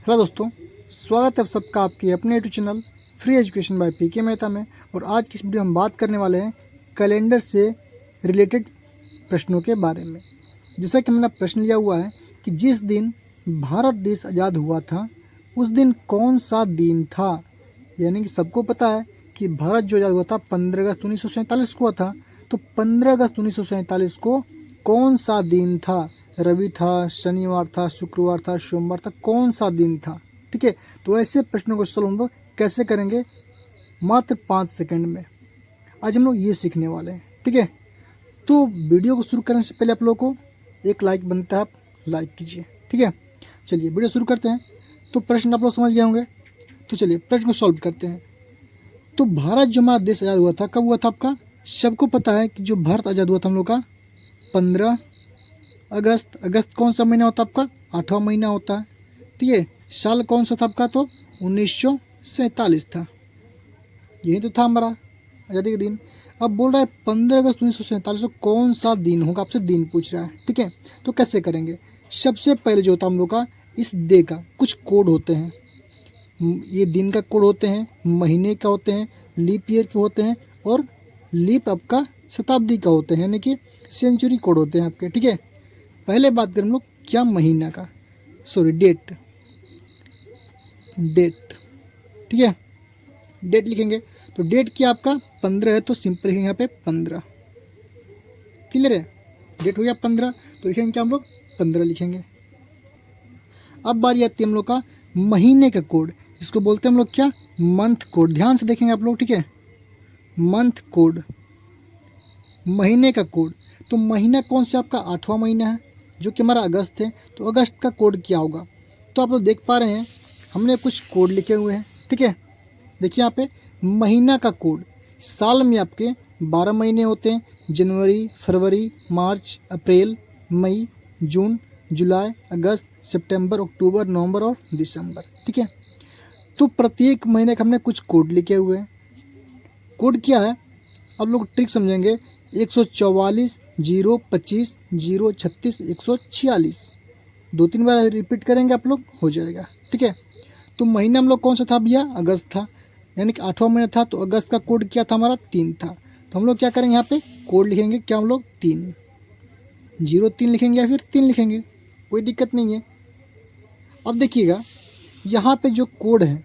Hello दोस्तों, स्वागत है आप सबका आपके अपने YouTube channel free education by PK Mehta में। और आज की इस वीडियो में हम बात करने वाले हैं कैलेंडर से रिलेटेड प्रश्नों के बारे में। जैसा कि हमने प्रश्न लिया हुआ है कि जिस दिन भारत देश आज़ाद हुआ था उस दिन कौन सा दिन था। यानी कि सबको पता है कि भारत जो आज़ाद हुआ था 15 अगस्त 1947 को हुआ था। तो 15 अगस्त 1947 को कौन सा दिन था? रवि था, शनिवार था, शुक्रवार था, सोमवार था, कौन सा दिन था? ठीक है, तो ऐसे प्रश्नों को सॉल्व हम लोग कैसे करेंगे मात्र 5 सेकंड में। आज हम लोग ये सीखने वाले हैं। ठीक है, तो वीडियो को शुरू करने से पहले आप लोगों को एक लाइक बनता है, आप लाइक कीजिए। ठीक है, चलिए वीडियो शुरू करते हैं। तो प्रश्न आप लोग समझ गए होंगे, तो चलिए प्रश्न को सॉल्व करते हैं। तो भारत जो हमारा देश आज़ाद हुआ था कब हुआ था आपका? सबको पता है कि जो भारत आज़ाद हुआ था हम लोग का 15 अगस्त। अगस्त कौन सा महीना होता है आपका? 8वां महीना होता है। ठीक है, साल कौन सा था आपका? तो 1947 था। यही तो था हमारा आज़ादी का दिन। अब बोल रहा है 15 अगस्त 1947 को कौन सा दिन होगा, आपसे दिन पूछ रहा है। ठीक है, तो कैसे करेंगे? सबसे पहले जो होता है हम लोग का इस डे का कुछ कोड होते हैं। ये दिन का कोड होते हैं, महीने का होते हैं, लीप ईयर के होते हैं और लीप आपका शताब्दी का होते हैं, यानी कि सेंचुरी कोड होते हैं आपके। ठीक है, पहले बात करें हम लोग क्या महीना का, सॉरी डेट। ठीक है, डेट लिखेंगे तो डेट क्या आपका 15 है, तो सिंपल लिखेंगे यहाँ पे 15। क्लियर है, डेट हो गया 15, तो लिखेंगे क्या हम लोग 15 लिखेंगे। अब बारी आती है हम लोग का महीने का कोड, इसको बोलते हैं हम लोग क्या? Month code. ध्यान से देखेंगे आप लोग। ठीक है, मंथ कोड, महीने का कोड। तो महीना कौन सा आपका? 8वां महीना है जो कि हमारा अगस्त है। तो अगस्त का कोड क्या होगा? तो आप लोग देख पा रहे हैं हमने कुछ कोड लिखे हुए हैं। ठीक है, देखिए यहाँ पे महीना का कोड। साल में आपके 12 महीने होते हैं, जनवरी, फरवरी, मार्च, अप्रैल, मई, जून, जुलाई, अगस्त, सितंबर, अक्टूबर, नवंबर और दिसंबर। ठीक है, तो प्रत्येक महीने का हमने कुछ कोड लिखे हुए हैं। कोड क्या है अब लोग ट्रिक समझेंगे। 144, 025, 036, 146, 2-3 बार रिपीट करेंगे आप लोग, हो जाएगा। ठीक है, तो महीना हम लोग कौन सा था भैया? अगस्त था, यानी कि 8वां महीना था। तो अगस्त का कोड क्या था हमारा? 3 था। तो हम लोग क्या करेंगे यहाँ पे कोड लिखेंगे क्या हम लोग? 3, 03 लिखेंगे या फिर 3 लिखेंगे, कोई दिक्कत नहीं है। अब देखिएगा यहाँ पे जो कोड है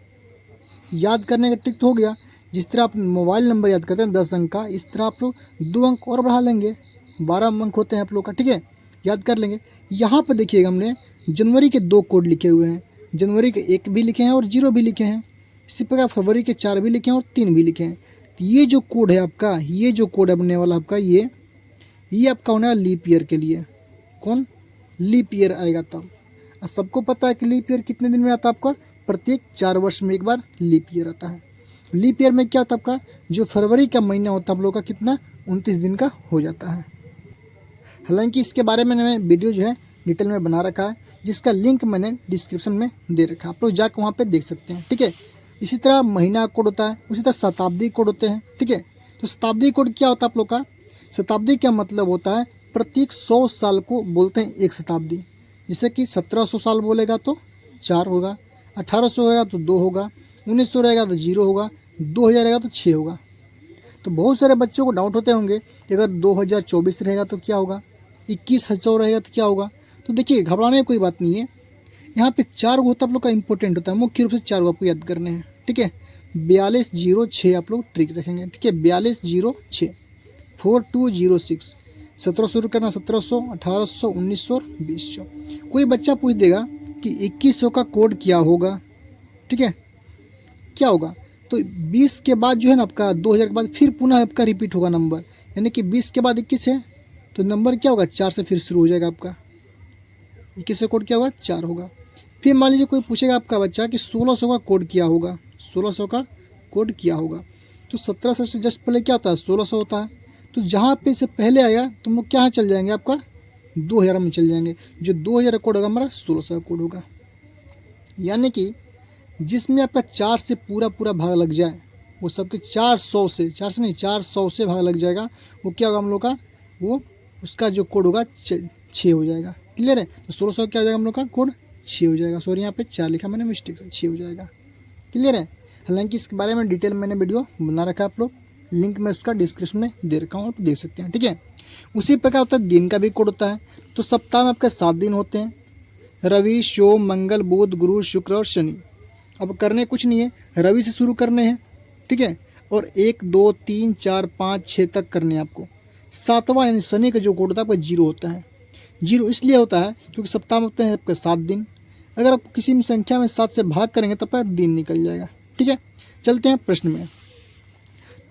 याद करने का ट्रिक तो हो गया। जिस तरह आप मोबाइल नंबर याद करते हैं 10 अंक का, इस तरह आप लोग 2 अंक और बढ़ा लेंगे, 12 अंक होते हैं आप लोग का। ठीक है, याद कर लेंगे। यहाँ पर देखिएगा हमने जनवरी के 2 कोड लिखे हुए हैं, जनवरी के 1 भी लिखे हैं और 0 भी लिखे हैं। इसी प्रकार फरवरी के 4 भी लिखे हैं और 3 भी लिखे हैं। तो ये जो कोड है आपका, ये जो कोड बनने वाला आपका, ये आपका होने वाला लीप ईयर के लिए। कौन? लीप ईयर आएगा तब। और सबको पता है कि लीप ईयर कितने दिन में आता है आपका? प्रत्येक 4 वर्ष में एक बार लीप ईयर आता है। लीप ईयर में क्या होता है आपका? जो फरवरी का महीना होता है आप लोग का कितना? 29 दिन का हो जाता है। हालांकि इसके बारे में मैंने वीडियो जो है डिटेल में बना रखा है, जिसका लिंक मैंने डिस्क्रिप्शन में दे रखा है, आप लोग जाकर वहाँ पे देख सकते हैं। ठीक है, इसी तरह महीना कोड होता है, उसी तरह शताब्दी कोड होते हैं। ठीक है, तो शताब्दी कोड क्या होता है आप लोग का? शताब्दी का मतलब होता है प्रत्येक 100 साल को बोलते हैं एक शताब्दी। जैसे कि 1700 साल बोलेगा तो 4 होगा, 1800 रहेगा तो 2 होगा, 1900 रहेगा तो 0 होगा, 2000 रहेगा तो 6 होगा। तो बहुत सारे बच्चों को डाउट होते होंगे कि अगर 2024 रहेगा तो क्या होगा, 2100 रहेगा तो क्या होगा। तो देखिए घबराने की कोई बात नहीं है। यहाँ पे 4 होता है आप लोग का इंपॉर्टेंट होता है, मुख्य रूप से 4 आपको याद करने हैं। ठीक है, 4206 आप लोग ट्रिक रखेंगे। ठीक है, 4206, 4206, 1700 शुरू करना, 1700, 1800, 1900 और 2000। कोई बच्चा पूछ देगा कि 2100 का कोड क्या होगा? ठीक है, क्या होगा? तो 20 के बाद जो है ना आपका 2000 के बाद फिर पुनः आपका रिपीट होगा नंबर, यानी कि 20 के बाद 21 है तो नंबर क्या होगा? 4 से फिर शुरू हो जाएगा आपका। 21 का कोड क्या होगा? 4 होगा। फिर मान लीजिए कोई पूछेगा आपका बच्चा कि 1600 का कोड क्या होगा? 1600 का कोड क्या होगा? तो 1700 से जस्ट पहले क्या होता है? 1600 होता है। तो जहाँ पे से पहले आया तो हम लोग क्या चल जाएंगे? आपका 2000 में चल जाएंगे। जो 2000 का कोड होगा हमारा 1600 का कोड होगा। यानी कि जिसमें आपका 4 से पूरा पूरा भाग लग जाए, वो सबके 400 से, 4 से नहीं 400 से भाग लग जाएगा, वो क्या होगा हम लोग का? वो उसका जो कोड होगा 6 हो जाएगा। क्लियर है, तो 1600 क्या हो जाएगा हम लोग का कोड? 6 हो जाएगा। सॉरी यहाँ पे 4 लिखा मैंने मिस्टेक से, 6 हो जाएगा। क्लियर है। हालांकि इसके बारे में डिटेल मैंने वीडियो बना रखा है, आप लोग लिंक में उसका डिस्क्रिप्शन में दे रखा हूँ, आप देख सकते हैं। ठीक है। उसी प्रकार होता है दिन का भी कोड होता है। तो सप्ताह में आपके 7 दिन होते हैं, रवि, सोम, मंगल, बुध, गुरु, शुक्र और शनि। अब करने कुछ नहीं है, रवि से शुरू करने हैं। ठीक है। और 1 2 3 4 5 6 तक करने हैं आपको। 7वां यानी शनि का जो कोड होता है आपका 0 होता है। 0 इसलिए होता है क्योंकि सप्ताह में होते हैं आपके 7 दिन। अगर आप किसी भी संख्या में 7 से भाग करेंगे तो आपका दिन निकल जाएगा। ठीक है। चलते हैं प्रश्न में।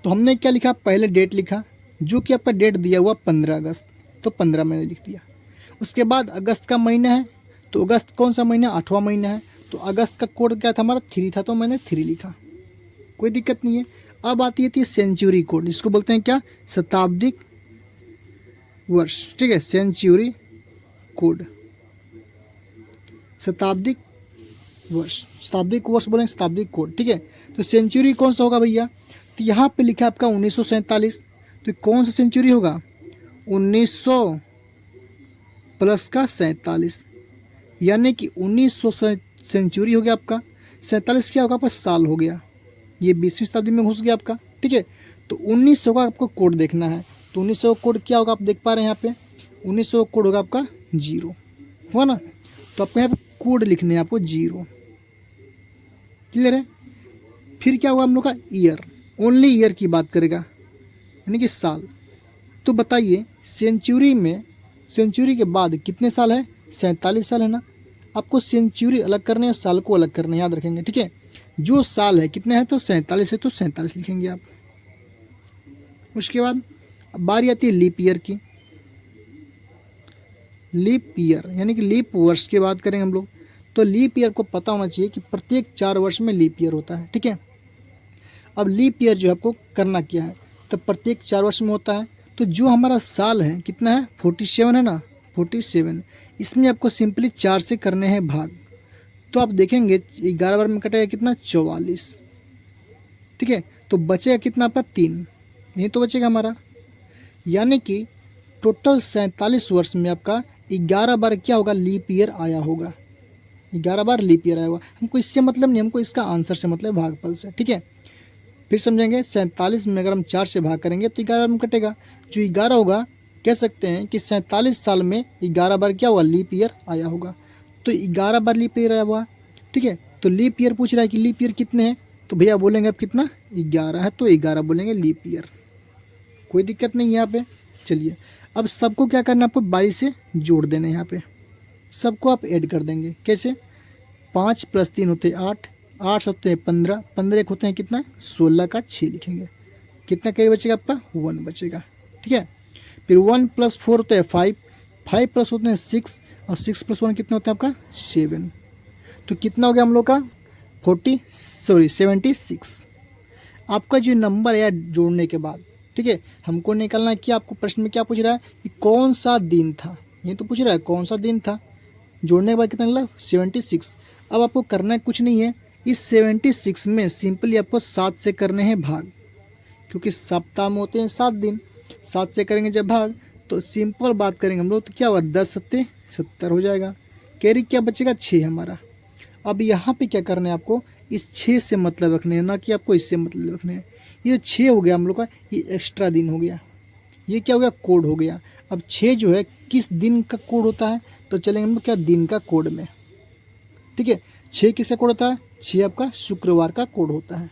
तो हमने क्या लिखा, पहले डेट लिखा, जो कि आपका डेट दिया हुआ 15 अगस्त, तो 15 मैंने लिख दिया। उसके बाद अगस्त का महीना है, तो अगस्त कौन सा महीना, 8वां महीना है, तो अगस्त का कोड क्या था हमारा, 3 था, तो मैंने 3 लिखा, कोई दिक्कत नहीं है। अब आती है सेंचुरी कोड, इसको बोलते हैं क्या, शताब्दिक वर्ष। ठीक है, सेंचुरी कोड, शताब्दिक वर्ष, शताब्दिक वर्ष बोलेंगे, शताब्दिक कोड। ठीक है। तो सेंचुरी कौन सा होगा भैया, तो यहाँ पे लिखा है आपका 1947, तो कौन सा सेंचुरी होगा, 1900 प्लस का 47, यानी कि 1900 सेंचुरी हो गया आपका। 47 क्या होगा आपका, साल हो गया, ये 20वीं शताब्दी में घुस गया आपका। ठीक है। तो 1900 का आपको कोड देखना है, तो 1900 कोड क्या होगा आप देख पा रहे हैं यहाँ पे, 1900 कोड होगा आपका 0, हुआ ना। तो आपको यहाँ पे कोड लिखने हैं आपको 0। क्लियर है। फिर क्या हुआ हम लोग का, ईयर, ओनली ईयर की बात करेगा, यानी कि साल। तो बताइए सेंचुरी में, सेंचुरी के बाद कितने साल है, 47 साल है ना। आपको सेंचुरी अलग करने हैं, साल को अलग करने, याद रखेंगे। ठीक है। जो साल है कितने हैं, तो 47 है, तो 47 लिखेंगे आप। उसके बाद बारी आती है लीप ईयर की। लीप ईयर यानी कि लीप वर्ष की बात करेंगे हम लोग, तो लीप ईयर को पता होना चाहिए कि प्रत्येक 4 वर्ष में लीप ईयर होता है। ठीक है। अब लीप ईयर जो आपको करना क्या है, तो प्रत्येक 4 वर्ष में होता है। तो जो हमारा साल है कितना है, 47 है ना, 47, इसमें आपको सिंपली 4 से करने हैं भाग। तो आप देखेंगे 11 बार में कटेगा कितना, 44। ठीक है। तो बचेगा कितना आपका, 3, यही तो बचेगा हमारा। यानी कि टोटल 47 वर्ष में आपका 11 बार क्या होगा, लीप ईयर आया होगा, 11 बार लीप ईयर आया होगा। हमको इससे मतलब नहीं, हमको इसका आंसर से मतलब भागफल से। ठीक है। फिर समझेंगे 47 में अगर हम 4 से भाग करेंगे तो 11 में कटेगा, जो 11 होगा, कह सकते हैं कि 47 साल में 11 बार क्या हुआ, लीप ईयर आया होगा। तो 11 बार लीप ईयर आया हुआ। ठीक है। तो लीप ईयर पूछ रहा है कि लीप ईयर कितने हैं, तो भैया बोलेंगे अब कितना, 11 है, तो 11 बोलेंगे लीप ईयर, कोई दिक्कत नहीं यहाँ पे। चलिए अब सबको क्या करना है, आपको 22 से जोड़ देना है। यहाँ पे सबको आप ऐड कर देंगे, कैसे, 5 + 3 होते हैं 8, 8 होते हैं 15, 15 एक होते हैं कितना, 16 का 6 लिखेंगे। कितना कहीं बचेगा आपका, 1 बचेगा। ठीक है। फिर 1 + 4 होते हैं 5, 5 प्लस होते हैं 6, और 6 + 1 कितना होता है आपका, 7। तो कितना हो गया हम लोग का, 76। आपका जो नंबर है जोड़ने के बाद, ठीक है, हमको निकालना है कि आपको प्रश्न में क्या पूछ रहा है कि कौन सा दिन था, ये तो पूछ रहा है कौन सा दिन था। जोड़ने के बाद कितना निकला, 76। अब आपको करना है कुछ नहीं है, इस 76 में सिंपली आपको 7 से करने हैं भाग, क्योंकि सप्ताह में होते हैं 7 दिन, 7 से करेंगे जब भाग तो सिंपल बात करेंगे हम लोग, तो क्या हुआ, 10 × 7 = 70 हो जाएगा। कैरी क्या बचेगा, 6 हमारा। अब यहाँ पे क्या करना है आपको, इस 6 से मतलब रखने हैं, ना कि आपको इससे मतलब रखने हैं। ये 6 हो गया हम लोग का, ये एक्स्ट्रा दिन हो गया, ये क्या हो गया, कोड हो गया। अब 6 जो है किस दिन का कोड होता है, तो चलेंगे हम लोग क्या, दिन का कोड में। ठीक है। 6 किसका कोड होता है, 6 आपका शुक्रवार का कोड होता है।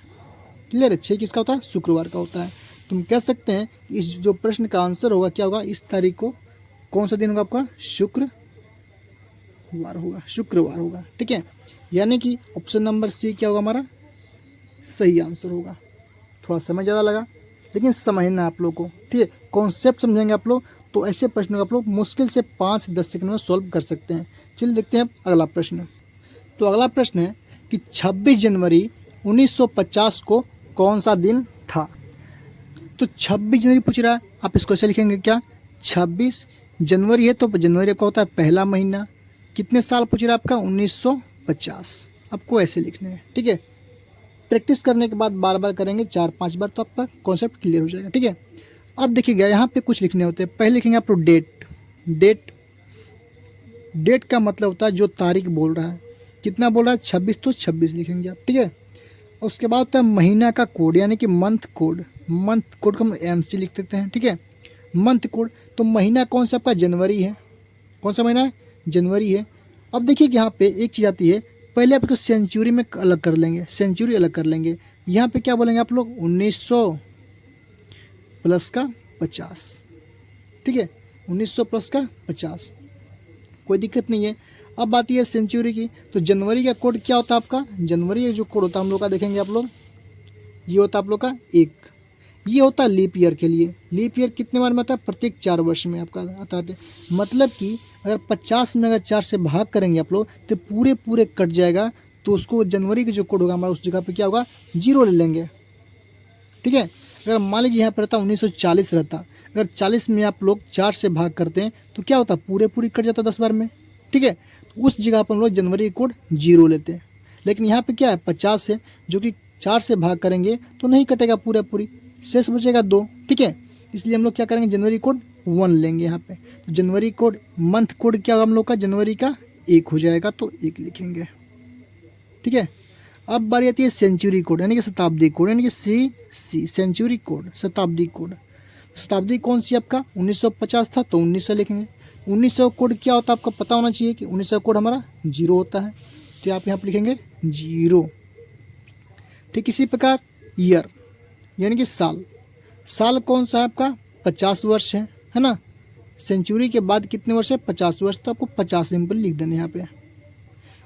क्लियर है। 6 किसका होता है, शुक्रवार का होता है। तुम कह सकते हैं इस जो प्रश्न का आंसर होगा क्या होगा, इस तारीख को कौन सा दिन होगा आपका, शुक्रवार होगा, शुक्रवार होगा। ठीक है। यानी कि ऑप्शन नंबर सी क्या होगा हमारा, सही आंसर होगा। थोड़ा समय ज़्यादा लगा, लेकिन समझना आप लोग को। ठीक है। कॉन्सेप्ट समझेंगे आप लोग तो ऐसे प्रश्नों को आप लोग मुश्किल से 5 से 10 सेकंड में सॉल्व कर सकते हैं। चलिए देखते हैं अगला प्रश्न। तो अगला प्रश्न है कि 26 जनवरी 1950 को कौन सा दिन था। तो 26 जनवरी पूछ रहा है, आप इसको ऐसे लिखेंगे क्या, 26 जनवरी है तो जनवरी का होता है पहला महीना, कितने साल पूछ रहा है आपका, 1950, आपको ऐसे लिखने हैं। ठीक है। प्रैक्टिस करने के बाद बार बार करेंगे 4-5 बार, तो आपका कॉन्सेप्ट क्लियर हो जाएगा। ठीक है। अब देखिएगा यहाँ पे कुछ लिखने होते हैं, पहले लिखेंगे आप लोग डेट, डेट डेट का मतलब होता है जो तारीख बोल रहा है, कितना बोल रहा है 26, तो 26 लिखेंगे आप, ठीक है। उसके बाद होता है महीना का कोड यानी कि मंथ कोड। मंथ कोड को हम MC लिख देते हैं, ठीक है। मंथ कोड, तो महीना कौन सा आपका जनवरी है, कौन सा महीना है जनवरी है। अब देखिए कि यहाँ पे एक चीज़ आती है, पहले आप इसको सेंचुरी में अलग कर लेंगे, सेंचुरी अलग कर लेंगे। यहाँ पे क्या बोलेंगे आप लोग 1900 प्लस का 50, ठीक है, 1900 प्लस का 50, कोई दिक्कत नहीं है। अब बात यह है सेंचुरी की, तो जनवरी का कोड क्या होता है आपका, जनवरी का जो कोड होता है हम लोग का देखेंगे आप लोग, ये होता है आप लोग का 1। ये होता है लीप ईयर के लिए। लीप ईयर कितने बार में आता है, प्रत्येक 4 वर्ष में आपका आता है। मतलब कि अगर 50 में अगर 4 से भाग करेंगे आप लोग तो पूरे पूरे कट जाएगा, तो उसको जनवरी का जो कोड होगा हमारा उस जगह पे क्या होगा 0 ले लेंगे, ठीक है। अगर मान लीजिए यहाँ पर रहता 1940 रहता, अगर 40 में आप लोग 4 से भाग करते हैं तो क्या होता पूरे पूरी कट जाता 10 बार में, ठीक है। तो उस जगह पर हम लोग जनवरी कोड 0 लेते हैं। लेकिन यहाँ पे क्या है 50 है, जो कि 4 से भाग करेंगे तो नहीं कटेगा पूरा पूरी, शेष बचेगा 2, ठीक है। इसलिए हम लोग क्या करेंगे जनवरी कोड 1 लेंगे यहाँ पे। तो जनवरी कोड मंथ कोड क्या होगा हम लोग का जनवरी का 1 हो जाएगा, तो 1 लिखेंगे, ठीक है। अब बारी आती है सेंचुरी कोड यानी कि शताब्दी कोड यानी कि CC सेंचुरी कोड, शताब्दी कोड। शताब्दी कौन सी आपका 1950 था तो 1900 लिखेंगे। 1900 कोड क्या होता है आपको पता होना चाहिए कि 1900 कोड हमारा 0 होता है, तो आप यहाँ पर लिखेंगे 0, ठीक। इसी प्रकार ईयर यानी कि साल, साल कौन सा है आपका 50 वर्ष है ना। सेंचुरी के बाद कितने वर्ष है 50 वर्ष, तो आपको 50 सिंपल लिख देना यहाँ पे।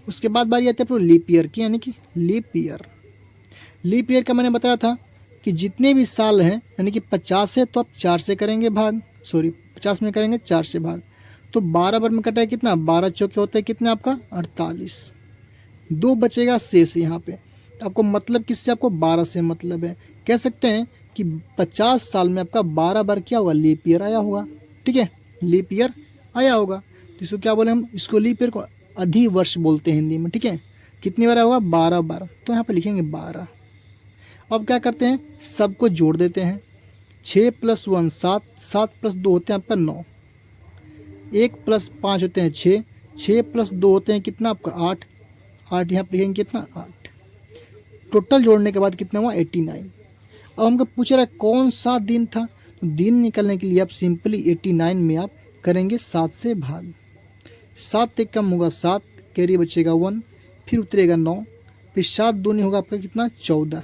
उसके बाद बारी आती है आपको लीप ईयर की यानी कि लीप ईयर। लीप ईयर का मैंने बताया था कि जितने भी साल हैं यानी कि 50 है तो आप 4 से करेंगे भाग, 50 में करेंगे 4 से भाग, तो 12 बार में कटा है कितना 12 चौके होते हैं कितना आपका 48, 2 बचेगा शेष यहाँ पे। तो आपको मतलब किससे, आपको 12 से मतलब है। कह सकते हैं कि 50 साल में आपका 12 बार क्या होगा लीप ईयर आया होगा, ठीक है, लीप ईयर आया होगा। तो इसको क्या बोले हम, इसको लीप ईयर को अधिवर्ष बोलते हैं हिंदी में, ठीक है। कितनी बार होगा 12 बार, तो यहाँ पे लिखेंगे 12। अब क्या करते हैं सबको जोड़ देते हैं, 6 + 1 7, 7 + 2 होते हैं आपका 9, 1 + 5 होते हैं 6, 6 + 2 होते हैं कितना आपका 8, 8 यहाँ पे लिखेंगे कितना 8। टोटल जोड़ने के बाद कितना हुआ 89। अब हमको पूछ रहा है कौन सा दिन था, तो दिन निकलने के लिए आप सिंपली 89 में आप करेंगे 7 से भाग, 7 एक कम होगा 7, कैरी बचेगा 1, फिर उतरेगा 9, फिर 7 दूनी होगा आपका कितना 14,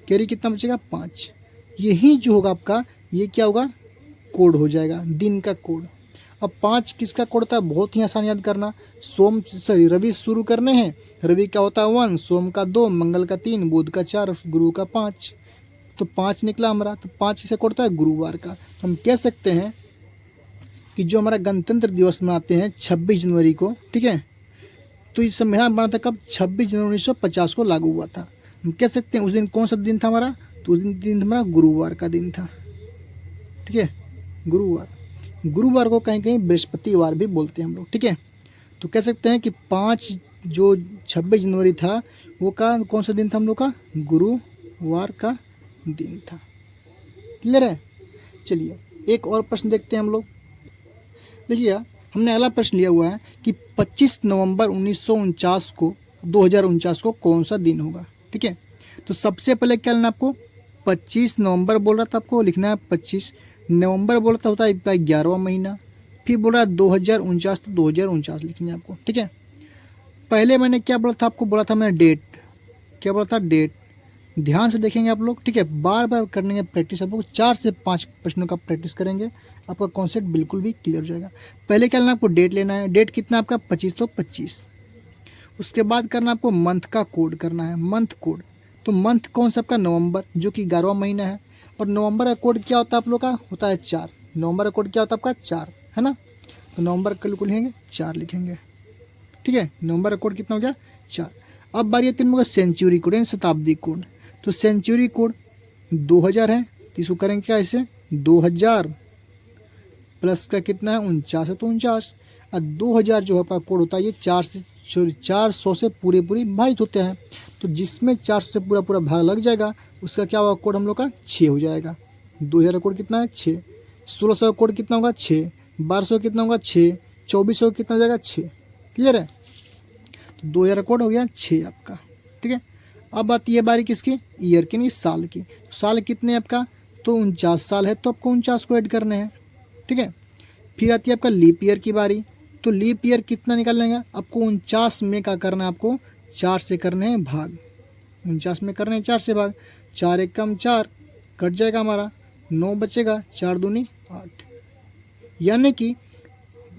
कैरी कितना बचेगा 5। यही जो होगा आपका ये क्या होगा कोड हो जाएगा दिन का कोड। अब 5 किसका कोड होता है, बहुत ही आसान याद करना, रवि शुरू करने हैं, रवि का होता है 1, सोम का 2, मंगल का 3, बुध का 4, गुरु का 5, तो 5 निकला हमारा। तो 5 किसका कोड होता है गुरुवार का। तो हम कह सकते हैं कि जो हमारा गणतंत्र दिवस मनाते हैं 26 जनवरी को, ठीक है, तो इस संविधान बना था कब 26 जनवरी 1950 को लागू हुआ था। हम कह सकते हैं उस दिन कौन सा दिन था हमारा, तो उस दिन हमारा गुरुवार का दिन था, ठीक है, गुरुवार। गुरुवार को कहीं कहीं बृहस्पतिवार भी बोलते हैं हम लोग, ठीक है। तो कह सकते हैं कि 5 जो 26 जनवरी था वो का कौन सा दिन था हम लोग का गुरुवार का दिन था। क्लियर है। चलिए एक और प्रश्न देखते हैं हम लोग। देखिए हमने अगला प्रश्न लिया हुआ है कि 25 नवंबर 1949 को 2049 को कौन सा दिन होगा, ठीक है। तो सबसे पहले क्या लेना आपको 25 नवंबर बोल रहा था, आपको लिखना है 25 नवंबर बोल रहा था होता है 11वां महीना, फिर बोल रहा है 2049 तो 2049 लिखना है आपको, ठीक है। पहले मैंने क्या बोला था आपको, बोला था मैंने डेट, क्या बोला था डेट। ध्यान से देखेंगे आप लोग, ठीक है, बार बार करने का प्रैक्टिस, आप लोग 4 से 5 प्रश्नों का प्रैक्टिस करेंगे, आपका कॉन्सेप्ट बिल्कुल भी क्लियर हो जाएगा। पहले क्या लेना आपको डेट लेना है, डेट कितना आपका 25 तो 25। उसके बाद करना आपको मंथ का कोड करना है, मंथ कोड। तो मंथ कौन सा आपका नवंबर जो कि 11वां महीना है, और नवंबर का कोड क्या होता है आप लोग का होता है 4, नवंबर का कोड क्या होता है आपका 4 है ना। तो नवंबर का बिल्कुल लिखेंगे 4 लिखेंगे, ठीक है, नवंबर का कोड कितना हो गया 4। अब बारी आती है सेंचुरी कोड यानी शताब्दी कोड। तो सेंचुरी कोड 2000 है, तो इसको करेंगे क्या ऐसे 2000 प्लस का कितना है 49 है तो 49, और 2000 जो आपका कोड होता है ये 400 से पूरे भाजित होते हैं। तो जिसमें 400 से पूरा भाग लग जाएगा उसका क्या होगा कोड हम लोग का 6 हो जाएगा। 2000 का कोड कितना है 6, 1600 का कोड कितना होगा 6, 1200 कितना होगा 6, 24 हो कितना हो जाएगा 6। क्लियर है, तो 2000 कोड हो गया 6 आपका। ठीक है, अब आती है बारी किसकी, ईयर की, नहीं साल की। साल कितने आपका, तो 49 साल है, तो आपको 49 को ऐड करने हैं। ठीक है, फिर आती है आपका लीप ईयर की बारी। तो लीप ईयर कितना निकालना है आपको, 49 में क्या करना है आपको, 4 से करने हैं भाग। 49 में करने हैं 4 से भाग, 4 एक कम 4 कट जाएगा हमारा, 9 बचेगा, 4 दूनी 8। यानी कि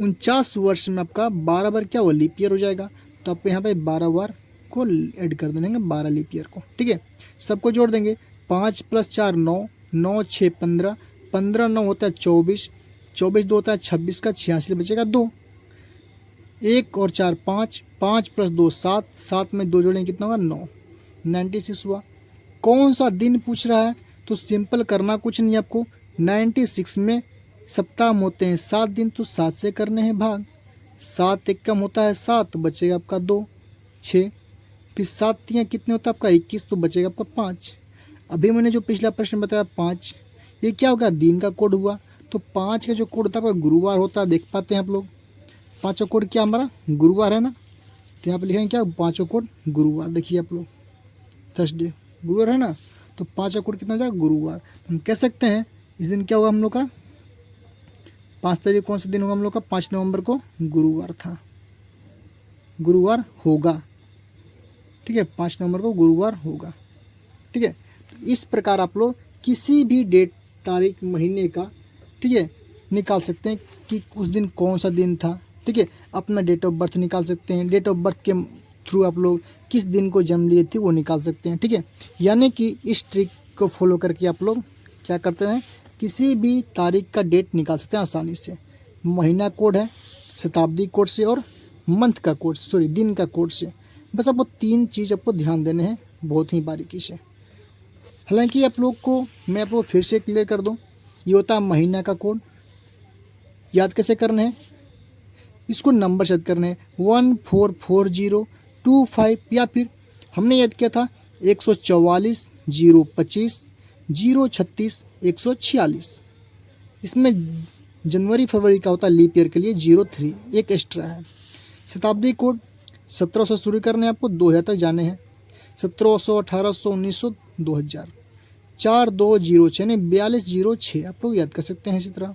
49 वर्ष में आपका 12 बार क्या हुआ, लीप ईयर हो जाएगा। तो आपको यहाँ पे 12 बार को ऐड कर देंगे, 12 लीप ईयर को। ठीक है, सबको जोड़ देंगे, 5 + 4 9, 9 6 15, 15 9 होता है 24, 24 2 होता है 26 का 86 बचेगा 2, 1 और 4 5, 5 + 2 7, 7 में 2 जोड़ेंगे कितना होगा 9, 96 हुआ। कौन सा दिन पूछ रहा है, तो सिंपल करना कुछ नहीं आपको, 96 में सप्ताह में होते हैं 7 दिन, तो 7 से करने हैं भाग, 7 एक कम होता है 7, बचेगा आपका 2 6, फिर 7 3 कितने होता है आपका 21, तो बचेगा आपका 5। अभी मैंने जो पिछला प्रश्न बताया 5, ये क्या होगा, दिन का कोड हुआ। तो 5 का जो कोड होता है आपका गुरुवार होता है, देख पाते हैं आप लोग। 5 का कोड क्या हमारा गुरुवार है ना, तो यहाँ पे लिखेंगे क्या, 5 का कोड गुरुवार। देखिए आप लोग, थर्सडे गुरुवार है ना, तो 5 का कोड कितना हो जाएगा गुरुवार। हम कह सकते हैं इस दिन क्या होगा हम लोग का, 5 तारीख कौन सा दिन होगा हम लोग का, 5 नवंबर को गुरुवार था, गुरुवार होगा। ठीक है, 5 नवंबर को गुरुवार होगा। ठीक है, तो इस प्रकार आप लोग किसी भी डेट तारीख महीने का, ठीक है, निकाल सकते हैं कि उस दिन कौन सा दिन था। ठीक है, अपना डेट ऑफ बर्थ निकाल सकते हैं, डेट ऑफ बर्थ के थ्रू आप लोग किस दिन को जन्म लिए थे वो निकाल सकते हैं। ठीक है, यानी कि इस ट्रिक को फॉलो करके आप लोग क्या करते हैं, किसी भी तारीख का डेट निकाल सकते हैं आसानी से। महीना कोड है, शताब्दी कोड से, और मंथ का कोड, सॉरी दिन का कोड से। बस आपको 3 चीज़ आपको ध्यान देने हैं बहुत ही बारीकी से। हालांकि आप लोग को मैं आपको फिर से क्लियर कर दूं, ये होता है महीना का कोड। याद कैसे करना है, इसको नंबर से याद करना है, 144025, या फिर हमने याद किया था 144 025 036 146। इसमें जनवरी फरवरी का होता है लीप ईयर के लिए 03, एक एक्स्ट्रा है। शताब्दी कोड 1700 से शुरू करने हैं आपको, 2000 तक जाने हैं, 1700 1800 1900 2000, 4206 यानी 4206 आप लोग याद कर सकते हैं। इसी तरह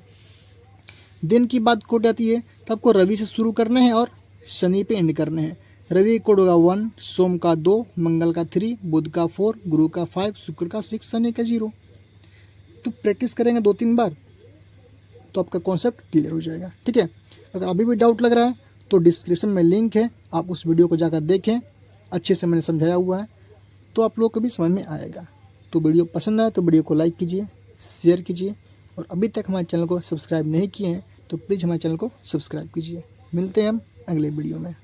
दिन की बात कोड आती है, तो आपको रवि से शुरू करने हैं और शनि पे एंड करने हैं। रवि कोड होगा 1, सोम का 2, मंगल का 3, बुध का 4, गुरु का 5, शुक्र का 6, शनि का 0। तो प्रैक्टिस करेंगे 2-3 बार तो आपका कॉन्सेप्ट क्लियर हो जाएगा। ठीक है, अगर अभी भी डाउट लग रहा है तो डिस्क्रिप्शन में लिंक है, आप उस वीडियो को जाकर देखें, अच्छे से मैंने समझाया हुआ है, तो आप लोग को भी समझ में आएगा। तो वीडियो पसंद आए तो वीडियो को लाइक कीजिए, शेयर कीजिए, और अभी तक हमारे चैनल को सब्सक्राइब नहीं किए हैं तो प्लीज़ हमारे चैनल को सब्सक्राइब कीजिए। मिलते हैं हम अगले वीडियो में।